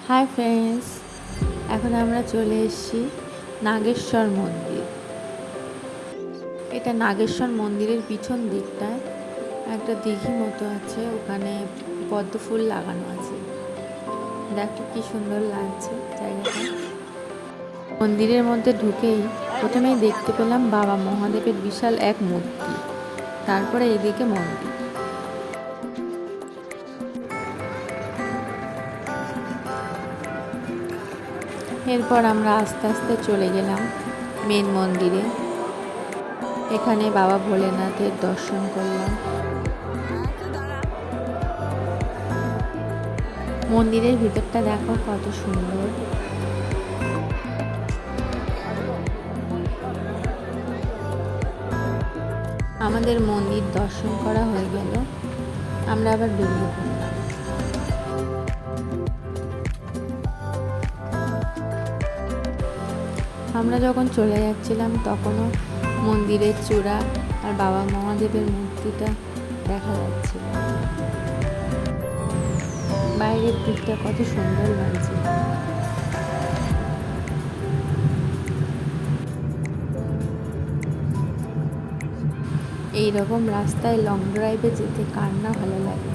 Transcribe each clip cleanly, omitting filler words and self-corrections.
Hi friends, এখন আমরা চলে এসেছি নাগেশ্বর মন্দির। এটা নাগেশ্বর মন্দিরের পিছন দিকটায় একটা দিঘি মতো আছে, ওখানে পদ্ম ফুল লাগানো আছে। দেখো কি সুন্দর লাগছে জায়গাটা। মন্দিরের মধ্যে ঢুকেই প্রথমেই দেখতে পেলাম বাবা মহাদেবের বিশাল এক মূর্তি, তারপরে এদিকে মন্দির। এরপর আমরা আস্তে আস্তে চলে গেলাম মেন মন্দিরে। এখানে বাবা ভোলেনাথের দর্শন করলাম। মন্দিরের ভিতরটা দেখো কত সুন্দর। আমাদের মন্দির দর্শন করা হয়ে গেল, আমরা আবার বেরিয়ে পড়লাম। আমরা যখন চলে যাচ্ছিলাম তখনও মন্দিরের চূড়া আর বাবা মহাদেবের মূর্তিটা দেখা যাচ্ছিল। বাইরের দিকটা কত সুন্দর লাগছে। এইরকম রাস্তায় লং ড্রাইভে যেতে কার না ভালো লাগে।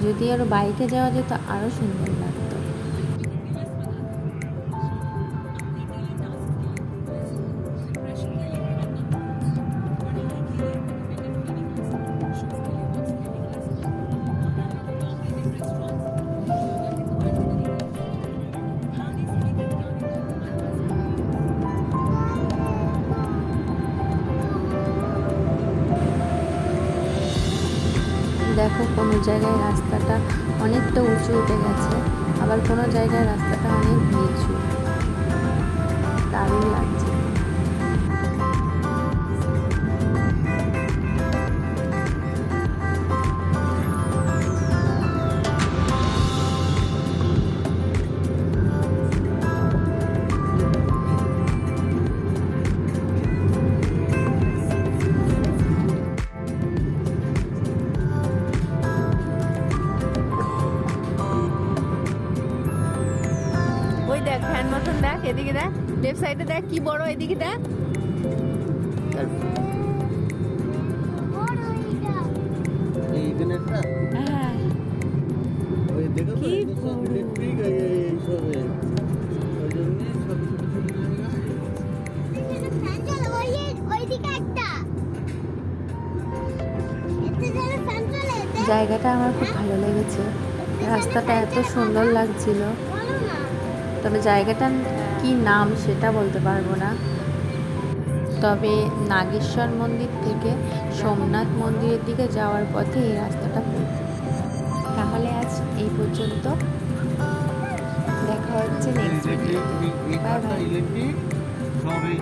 যদি আরও বাইকে যাওয়া যেত আরও সুন্দর লাগতো। দেখো কোনো জায়গায় রাস্তাটা অনেকটা উঁচু উঠে গেছে, আবার কোনো জায়গায় রাস্তাটা অনেক নিচু। দারুণ লাগছে। ওই দেখ ফ্যান মতন, দেখ এদিকে, দেখ লেফট সাইডে, দেখ কি বড়, এদিকে দেখ। হ্যাঁ জায়গাটা আমার খুব ভালো লেগেছে। রাস্তাটা এত সুন্দর লাগছিল, তবে জায়গাটার কি নাম সেটা বলতে পারবো না। তবে নাগেশ্বর মন্দির থেকে সোমনাথ মন্দিরের দিকে যাওয়ার পথে এই রাস্তাটা পড়বে। তাহলে আজ এই পর্যন্ত, দেখা হচ্ছে নেক্সট ভিডিওতে। Bye bye.